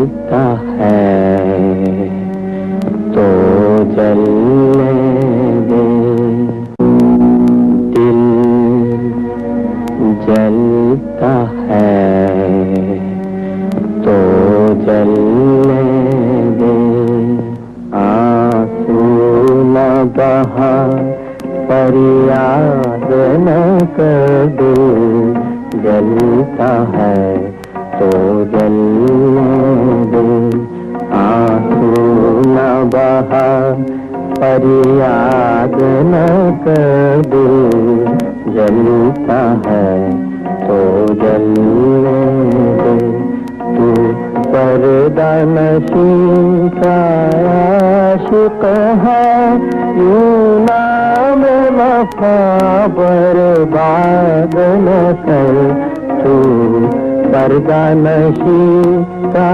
जलता है तो जलने दे, दिल जलता है तो जलने दे, आंसू न बहा फरियाद न कर दे, जलता है तो जलने दे, आंसू न बहा फरियाद न कर दे, जलता है तो जलने दे। तू पर्दा नशीं का आशिक है, यूं नाम वफा बर्बाद न कर, तू पर्दा नशीं का